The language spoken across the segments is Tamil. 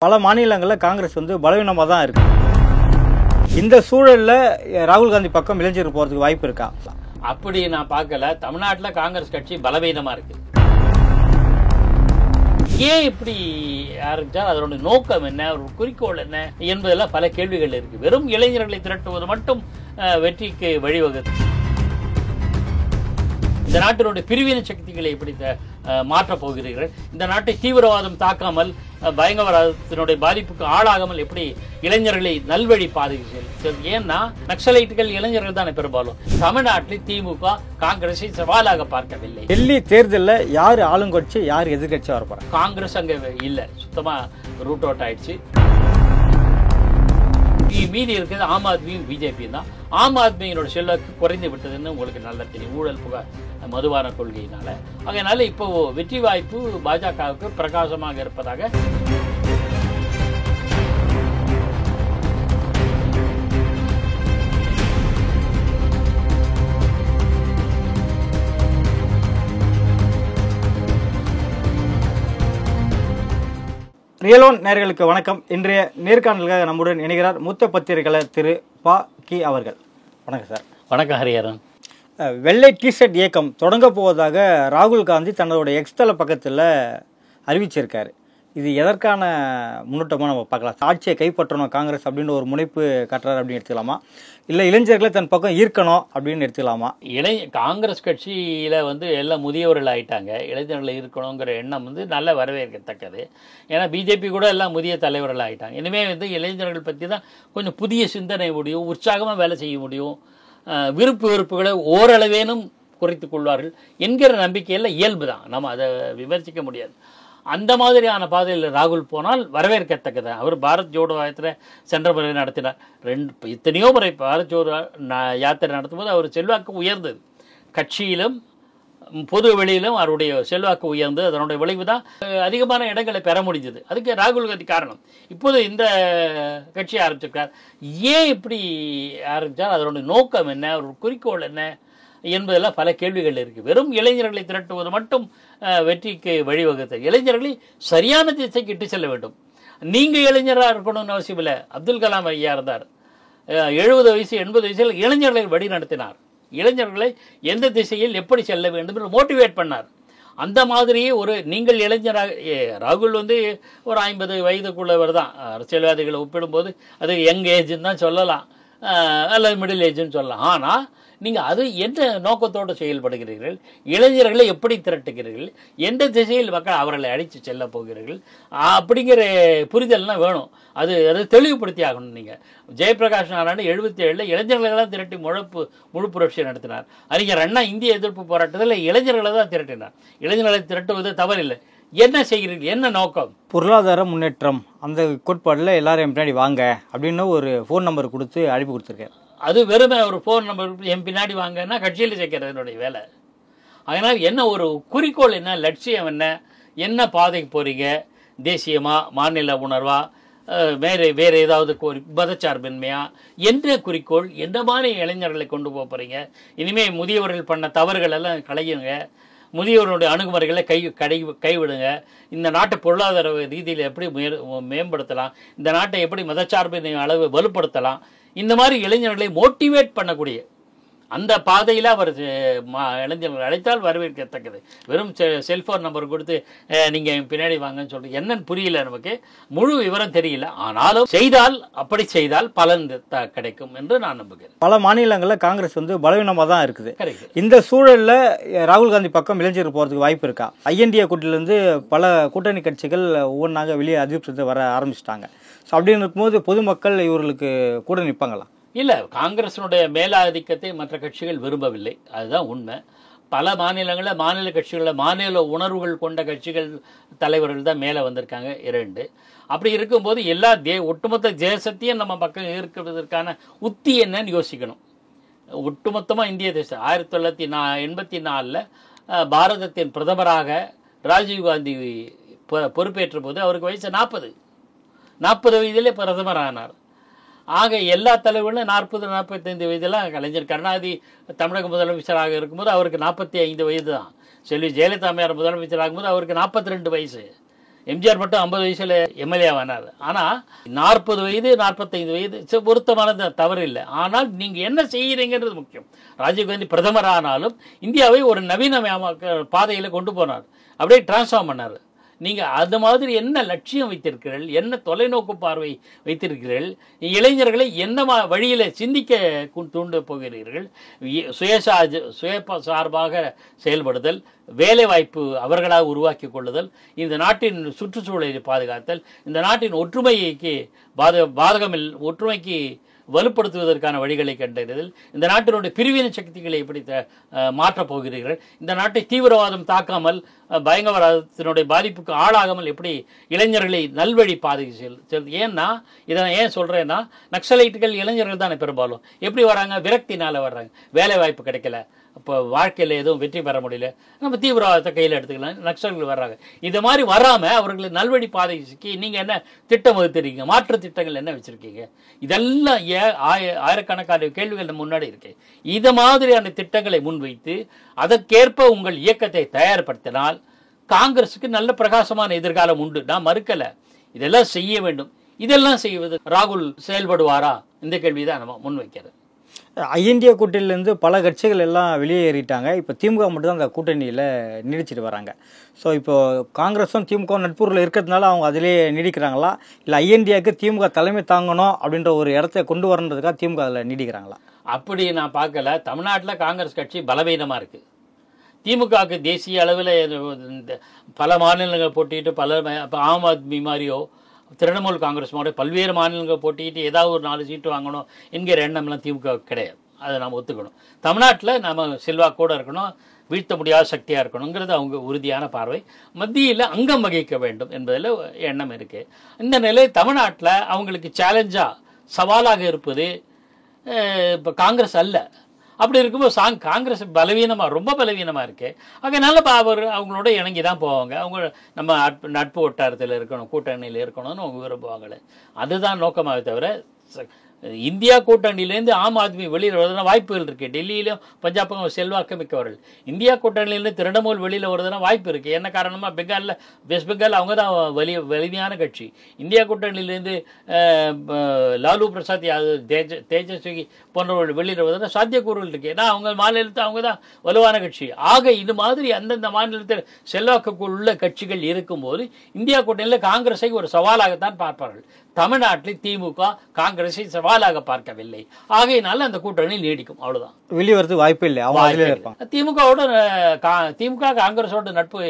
பல மாநிலங்களில் காங்கிரஸ் பலவீனமாக தான் இருக்கு. இந்த சூழலில் ராகுல் காந்தி பக்கம் இளைஞர் போகிறதுக்கு வாய்ப்பு இருக்கா? அப்படி நான் பார்க்கல. தமிழ்நாட்டில் காங்கிரஸ் கட்சி பலவீனமாக இருக்கு. ஏன் இப்படி ஆரம்பிச்சால் அதோட நோக்கம் என்ன, ஒரு குறிக்கோள் என்ன என்பதெல்லாம் பல கேள்விகள் இருக்கு. வெறும் இளைஞர்களை திரட்டுவது மட்டும் வெற்றிக்கு வழிவகுது. இந்த நாட்டினுடைய பிரிவினை சக்திகளை எப்படி மாற்றப் போகிறீர்கள்? இந்த நாட்டை தீவிரவாதம் தாக்காமல், பயங்கரவாதத்தினுடைய பாதிப்புக்கு ஆளாகாமல் எப்படி இளைஞர்களை நல்வழி பாதுகாப்பு? ஏன்னா நக்சலைட்டுகள் இளைஞர்கள் தானே பெரும்பாலும். தமிழ்நாட்டில் திமுக காங்கிரஸை சவாலாக பார்க்கவில்லை. டெல்லி தேர்தலில் யார் ஆளுங்கட்சி யார் எதிர்கட்சி வரப்போறாங்க? காங்கிரஸ் அங்கே இல்லை, சுத்தமா ரூட் அவுட் ஆயிடுச்சு. மீதி இருக்கிறது ஆம் ஆத்மியும் பிஜேபி தான். ஆம் ஆத்மியினோட செல்வாக்கு குறைந்து விட்டதுன்னு உங்களுக்கு நல்லா தெரியும், ஊழல் புகார் மதுபான கொள்கையினால. அதனால இப்போ வெற்றி வாய்ப்பு பாஜகவுக்கு பிரகாசமாக இருப்பதாக ரியலோன் நேயர்களுக்கு வணக்கம். இன்றைய நேர்காணலுக்காக நம்முடன் இணைகிறார் மூத்த பத்திரிகையாளர் திரு பா கி அவர்கள். வணக்கம் சார். வணக்கம் ஹரிஹரன். வெள்ளை டிஷர்ட் இயக்கம் தொடங்க போவதாக ராகுல் காந்தி தன்னோட எக்ஸ்தல பக்கத்தில் அறிவிச்சிருக்காரு. இது எதற்கான முன்னோட்டமாக நம்ம பார்க்கலாம்? ஆட்சியை கைப்பற்றணும் காங்கிரஸ் அப்படின்னு ஒரு முனைப்பு கட்டுறாரு அப்படின்னு எடுத்துக்கலாமா, இல்லை இளைஞர்களை தன் பக்கம் ஈர்க்கணும் அப்படின்னு எடுத்துக்கலாமா? காங்கிரஸ் கட்சியில் எல்லாம் முதியவர்கள் ஆயிட்டாங்க. இளைஞர்களை இருக்கணுங்கிற எண்ணம் நல்ல வரவேற்கத்தக்கது. ஏன்னா பிஜேபி கூட எல்லாம் முதிய தலைவர்கள் ஆகிட்டாங்க. இனிமேல் இளைஞர்கள் பற்றி தான் கொஞ்சம் புதிய சிந்தனை முடியும், உற்சாகமாக வேலை செய்ய முடியும், விருப்பு வெறுப்புகளை ஓரளவேனும் குறைத்து கொள்வார்கள் என்கிற நம்பிக்கையில் இயல்பு தான். நம்ம அதை விமர்சிக்க முடியாது. அந்த மாதிரியான பாதையில் ராகுல் போனால் வரவேற்கத்தக்கது. அவர் பாரத் ஜோடோ யாத்திரை சென்ற முறை நடத்தினார். எத்தனையோ முறை பாரத் ஜோடோ யாத்திரை நடத்தும்போது அவர் செல்வாக்கு உயர்ந்தது. கட்சியிலும் பொது வெளியிலும் அவருடைய செல்வாக்கு உயர்ந்து அதனுடைய விளைவு தான் அதிகமான இடங்களை பெற முடிஞ்சது. அதுக்கு ராகுல் காந்தி காரணம். இப்போது இந்த கட்சி ஆரம்பிச்சிருக்கார். ஏன் இப்படி ஆரம்பித்தால் அதனுடைய நோக்கம் என்ன, ஒரு குறிக்கோள் என்ன என்பதெல்லாம் பல கேள்விகள் இருக்கு. வெறும் இளைஞர்களை திரட்டுவது மட்டும் வெற்றிக்கு வழிவகுத்த இளைஞர்களை சரியான திசைக்கு இட்டு செல்ல வேண்டும். நீங்க இளைஞராக இருக்கணும்னு அவசியம் இல்லை. அப்துல் கலாம் ஐயா இருந்தார், 70 வயசு 80 வயசில் இளைஞர்களை வழி நடத்தினார். இளைஞர்களை எந்த திசையில் எப்படி செல்ல வேண்டும் என்று மோட்டிவேட் பண்ணார். அந்த மாதிரியே ஒரு நீங்கள் இளைஞராக ராகுல் ஒரு 50 வயதுக்குள்ளவர் தான். அரசியல்வாதிகளை ஒப்பிடும்போது அது யங் ஏஜ்ன்னு தான் சொல்லலாம், அல்லது மிடில் ஏஜ்னு சொல்லலாம். ஆனால் நீங்கள் அது எந்த நோக்கத்தோடு செயல்படுகிறீர்கள், இளைஞர்களை எப்படி திரட்டுகிறீர்கள், எந்த திசையில் மக்கள் அவர்களை அழைத்து செல்ல போகிறீர்கள் அப்படிங்கிற புரிதல்லாம் வேணும். அது தெளிவுபடுத்தி ஆகணும். நீங்கள் ஜெயபிரகாஷ் நாராயணன் 77 இளைஞர்களெல்லாம் திரட்டி முழு புரட்சி நடத்தினார். அறிஞர் அண்ணா இந்திய எதிர்ப்பு போராட்டத்தில் இளைஞர்களை தான் திரட்டினார். இளைஞர்களை திரட்டுவது தவறில்லை. என்ன செய்கிறீர்கள், என்ன நோக்கம்? பொருளாதார முன்னேற்றம் அந்த கோட்பாடில் எல்லாரும் பின்னாடி வாங்க அப்படின்னு ஒரு ஃபோன் நம்பர் கொடுத்து அழைப்பு கொடுத்துருக்காரு. அது வெறுமை ஒரு ஃபோன் நம்பர் என் பின்னாடி வாங்கன்னா கட்சியில் சேர்க்கிறது என்னுடைய வேலை. அதனால் என்ன ஒரு குறிக்கோள், என்ன லட்சியம், என்ன பாதைக்கு போகிறீங்க? தேசியமா, மாநில உணர்வா, வேறு ஏதாவது மதச்சார்பின்மையா, என்ற குறிக்கோள், எந்த மாதிரி இளைஞர்களை கொண்டு போகிறீங்க? இனிமேல் முதியவர்கள் பண்ண தவறுகள் எல்லாம் களையுங்க, முதியவர்களுடைய அணுகுமுறைகளை கைவிடுங்க. இந்த நாட்டை பொருளாதார ரீதியில் எப்படி மேம்படுத்தலாம், இந்த நாட்டை எப்படி மதச்சார்பின் அளவு வலுப்படுத்தலாம், இந்த மாதிரி இளைஞர்களை மோட்டிவேட் பண்ணக்கூடிய அந்த பாதையில் அவர் இளைஞர்கள் அழைத்தால் வரவேற்கத்தக்கது. வெறும் செல்ஃபோன் நம்பர் கொடுத்து நீங்கள் பின்னாடி வாங்கன்னு சொல்லிட்டு என்னன்னு புரியல, நமக்கு முழு விவரம் தெரியல. ஆனாலும் அப்படி செய்தால் பலன் கிடைக்கும் என்று நான் நம்புகிறேன். பல மாநிலங்களில் காங்கிரஸ் பலவீனமாக தான் இருக்குது. இந்த சூழலில் ராகுல் காந்தி பக்கம் இளைஞர் போகிறதுக்கு வாய்ப்பு இருக்கா? ஐஎன்டிஏ கூட்டணியிலிருந்து பல கூட்டணி கட்சிகள் ஒவ்வொன்றாக வெளியே அதிருப்தி வர ஆரம்பிச்சிட்டாங்க. ஸோ அப்படின்னு இருக்கும்போது பொதுமக்கள் இவர்களுக்கு கூட நிற்பாங்களா? இல்லை, காங்கிரஸினுடைய மேலாதிக்கத்தை மற்ற கட்சிகள் விரும்பவில்லை, அதுதான் உண்மை. பல மாநிலங்களில் மாநில கட்சிகளில் மாநில உணர்வுகள் கொண்ட கட்சிகள் தலைவர்கள் தான் மேலே வந்திருக்காங்க 2. அப்படி இருக்கும்போது எல்லா ஒட்டுமொத்த தேசத்தையும் நம்ம பக்கம் இருக்கிறதுக்கான உத்தி என்னன்னு யோசிக்கணும். ஒட்டுமொத்தமாக இந்திய தேசம் 1984 பாரதத்தின் பிரதமராக ராஜீவ்காந்தி பொறுப்பேற்ற போது அவருக்கு வயசு 40 வயதிலே பிரதமர் ஆனார். ஆக எல்லா தலைவர்களும் 40-45 வயதெல்லாம். கலைஞர் கருணாநிதி தமிழக முதலமைச்சராக இருக்கும்போது அவருக்கு 45 வயது தான். செல்வி ஜெயலலிதா அம்மையார் முதலமைச்சர் ஆகும்போது அவருக்கு 42 வயசு. எம்ஜிஆர் மட்டும் 50 வயசுல எம்எல்ஏ ஆனார். ஆனால் 40 வயது 45 வயது பொருத்தமானது தவறு இல்லை. ஆனால் நீங்கள் என்ன செய்கிறீங்கிறது முக்கியம். ராஜீவ்காந்தி பிரதமர் ஆனாலும் இந்தியாவை ஒரு நவீன பாதையில் கொண்டு போனார், அப்படியே டிரான்ஸ்ஃபார்ம் பண்ணார். நீங்கள் அது மாதிரி என்ன லட்சியம் வைத்திருக்கிறீர்கள், என்ன தொலைநோக்கு பார்வை வைத்திருக்கிறீர்கள், இளைஞர்களை என்ன வழியில் சிந்திக்க தூண்ட போகிறீர்கள், சுயசார்பாக செயல்படுதல், வேலைவாய்ப்பு அவர்களாக உருவாக்கி கொள்ளுதல், இந்த நாட்டின் சுற்றுச்சூழலை பாதுகாத்தல், இந்த நாட்டின் ஒற்றுமைக்கு ஒற்றுமைக்கு வலுப்படுத்துவதற்கான வழிகளை கண்டறிதல், இந்த நாட்டினுடைய பிரிவினை சக்திகளை எப்படி மாற்றப் போகிறீர்கள், இந்த நாட்டை தீவிரவாதம் தாக்காமல் பயங்கரவாதத்தினுடைய பாதிப்புக்கு ஆளாகாமல் எப்படி இளைஞர்களை நல்வழி பாதை செல். ஏன்னா இதை நான் ஏன் சொல்கிறேன்னா, நக்சலைட்டுகள் இளைஞர்கள் தானே பெரும்பாலும். எப்படி வராங்க? விரக்தினால் வர்றாங்க. வேலை வாய்ப்பு கிடைக்கல, இப்போ வாழ்க்கையில் எதுவும் வெற்றி பெற முடியல, நம்ம தீவிரவாதத்தை கையில் எடுத்துக்கலாம், நக்சல்கள் வர்றாங்க. இது மாதிரி வராமல் அவர்களை நல்வழி பாதை சிக்கி நீங்கள் என்ன திட்டம் வகுத்துருக்கீங்க, மாற்று திட்டங்கள் என்ன வச்சுருக்கீங்க? இதெல்லாம் ஆயிரக்கணக்கான கேள்விகள் நம்ம முன்னாடி இருக்கு. இது மாதிரியான திட்டங்களை முன்வைத்து அதற்கேற்ப உங்கள் இயக்கத்தை தயார்படுத்தினால் காங்கிரஸுக்கு நல்ல பிரகாசமான எதிர்காலம் உண்டு. நான் மறுக்கலை, இதெல்லாம் செய்ய வேண்டும். இதெல்லாம் செய்வது ராகுல் செயல்படுவாரா? இந்த கேள்வி தான் நம்ம முன்வைக்கிறது. ஐஎன்டிஏ கூட்டணியிலேருந்து பல கட்சிகள் எல்லாம் வெளியேறிட்டாங்க. இப்போ திமுக மட்டும்தான் அந்த கூட்டணியில் நீடிச்சிட்டு வராங்க. ஸோ இப்போ காங்கிரஸும் திமுக நட்புறவில் இருக்கிறதுனால அவங்க அதிலே நீடிக்கிறாங்களா, இல்லை ஐஎன்டிஏக்கு திமுக தலைமை தாங்கணும் அப்படின்ற ஒரு இடத்த கொண்டு வரன்றதுக்காக திமுக அதில் நீடிக்கிறாங்களா? அப்படி நான் பார்க்கல. தமிழ்நாட்டில் காங்கிரஸ் கட்சி பலவீனமாக இருக்குது. திமுகவுக்கு தேசிய அளவில் பல மாநிலங்கள் போட்டிட்டு இப்போ ஆம் ஆத்மி மாதிரியோ திரிணாமுல் காங்கிரஸ் மாதிரி பல்வேறு மாநிலங்கள் போட்டிட்டு ஏதாவது ஒரு 4 சீட்டு வாங்கணும் என்கிற எண்ணம்லாம் திமுக கிடையாது. அதை நாம் ஒத்துக்கணும். தமிழ்நாட்டில் நம்ம செல்வாக்கோடு இருக்கணும், வீழ்த்த முடியாத சக்தியாக இருக்கணுங்கிறது அவங்க உறுதியான பார்வை. மத்தியில் அங்கம் வகிக்க வேண்டும் என்பதில் எண்ணம் இருக்குது. இந்த நிலை தமிழ்நாட்டில் அவங்களுக்கு சேலஞ்சாக சவாலாக இருப்பது இப்போ காங்கிரஸ் அல்ல. அப்படி இருக்கும்போது காங்கிரஸ் ரொம்ப பலவீனமாக இருக்குது. அதனால அவங்களோட இணங்கி தான் போவாங்க. அவங்க நம்ம நட்பு வட்டாரத்தில் இருக்கணும், கூட்டணியில் இருக்கணும்னு அவங்க விரும்புவாங்களே. அதுதான் நோக்கமாக தவிர இந்தியா கூட்டணியிலேருந்து ஆம் ஆத்மி வெளியில் வருதுன்னா வாய்ப்புகள் இருக்குது. டெல்லியிலும் பஞ்சாபும் செல்வாக்கு மிக்கவர்கள். இந்தியா கூட்டணியிலேருந்து திரிணாமுல் வெளியில் வருதுன்னா வாய்ப்பு இருக்குது. என்ன காரணமாக பெங்காலில் வெஸ்ட் பெங்கால் அவங்க தான் வலிமையான கட்சி. இந்தியா கூட்டணியிலேருந்து லாலு பிரசாத் தேஜஸ்வி போன்றவர்கள் வெளியில் வருதுன்னா சாத்தியக்கூறுகள் இருக்குது. ஏன்னா அவங்க மாநிலத்தில் அவங்க தான் வலுவான கட்சி. ஆக இது மாதிரி அந்தந்த மாநிலத்தில் செல்வாக்குள்ள கட்சிகள் இருக்கும்போது இந்தியா கூட்டணியில் காங்கிரஸை ஒரு சவாலாகத்தான் பார்ப்பார்கள். தமிழ்நாட்டில் திமுக காங்கிரஸை சவாலாக பார்க்கவில்லை. ஆகையினால அந்த கூட்டணி நீடிக்கும். அவ்வளவுதான். வெளியே வரது வாய்ப்பு இல்லை. திமுக காங்கிரஸோட நட்பு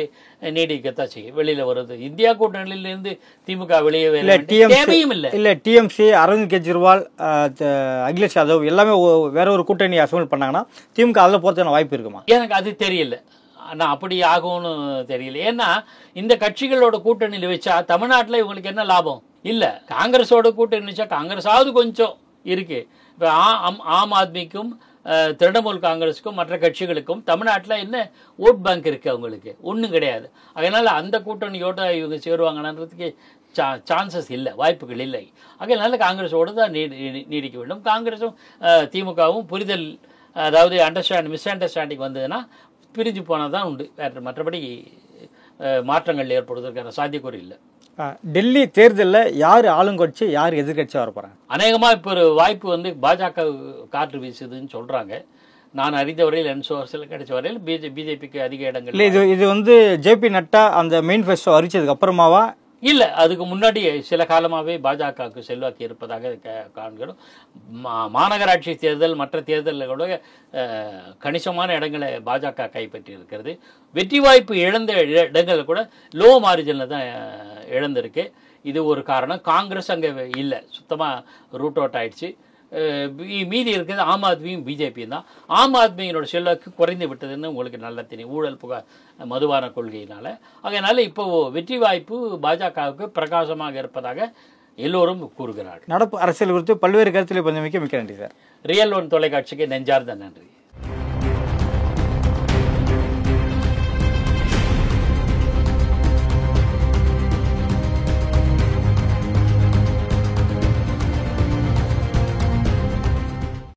நீடிக்கத்தான் செய்யும். வெளியில வருது இந்தியா கூட்டணியிலிருந்து திமுக வெளியே தேவையும் இல்லை. இல்ல டிஎம்சி, அரவிந்த் கெஜ்ரிவால், அகிலேஷ் யாதவ் எல்லாமே வேற ஒரு கூட்டணி அசம்பிள் பண்ணாங்கன்னா திமுக அதில் போறதுக்கான வாய்ப்பு இருக்குமா? எனக்கு அது தெரியல. நான் அப்படி ஆகும்னு தெரியல. ஏன்னா இந்த கட்சிகளோட கூட்டணியில் வச்சா தமிழ்நாட்டில் இவங்களுக்கு என்ன லாபம்? இல்லை. காங்கிரஸோட கூட்டணி வச்சா காங்கிரஸாவது கொஞ்சம் இருக்கு. இப்போ ஆம் ஆத்மிக்கும் திரிணாமுல் காங்கிரஸுக்கும் மற்ற கட்சிகளுக்கும் தமிழ்நாட்டில் என்ன ஓட் பேங்க் இருக்குது? அவங்களுக்கு ஒன்றும் கிடையாது. அதனால் அந்த கூட்டணியோட இவங்க சேருவாங்கன்றதுக்கு சான்சஸ் இல்லை, வாய்ப்புகள் இல்லை. அதனால காங்கிரஸோடு தான் நீடிக்க வேண்டும். காங்கிரஸும் திமுகவும் புரிதல், அதாவது மிஸ் அண்டர்ஸ்டாண்டிங் வந்ததுன்னா பிரிஞ்சு போனால் தான் உண்டு. மற்றபடி மாற்றங்கள் ஏற்படுவதற்கான சாத்தியக்கூறு இல்லை. டெல்லி தேர்தலில் யார் ஆளுங்கட்சி யார் எதிர்கட்சியாக வர போகிறாங்க? அநேகமாக இப்போ ஒரு வாய்ப்பு பாஜக காற்று வீசுதுன்னு சொல்கிறாங்க. நான் அறிந்தவரையில் என் சோர்ஸில் கிடைச்ச வரையில் பிஜேபிக்கு அதிக இடங்கள் இல்லை. இது ஜேபி நட்டா அந்த மெனிஃபெஸ்டோ அறிவிச்சதுக்கு அப்புறமாவா? இல்லை, அதுக்கு முன்னாடி சில காலமாகவே பாஜகவுக்கு செல்வாக்கு இருப்பதாக காண்கிறோம். மாநகராட்சி தேர்தல் மற்ற தேர்தல்களோட கணிசமான இடங்களை பாஜக கைப்பற்றி இருக்கிறது. வெற்றி வாய்ப்பு இழந்த இடங்கள் கூட லோ மார்ஜினில் தான் இழந்திருக்கு. இது ஒரு காரணம். காங்கிரஸ் அங்கே இல்லை, சுத்தமாக ரூட் அவுட் ஆயிடுச்சு. மீதி இருக்கிறது ஆம் ஆத்மியும் பிஜேபியும் தான். ஆம் ஆத்மியினோட செல்வாக்கு குறைந்து விட்டதுன்னு உங்களுக்கு நல்லா தெரியும், ஊழல் புகார் மதுபான கொள்கையினால. அதனால இப்போ வெற்றி வாய்ப்பு பாஜகவுக்கு பிரகாசமாக இருப்பதாக எல்லோரும் கூறுகிறார்கள். நடப்பு அரசியல் குறித்து பல்வேறு கருத்துக்களை பகிர்ந்தமைக்கு மிக்க நன்றி சார். ரியல் ஒன் தொலைக்காட்சிக்கு நெஞ்சார்ந்த நன்றி.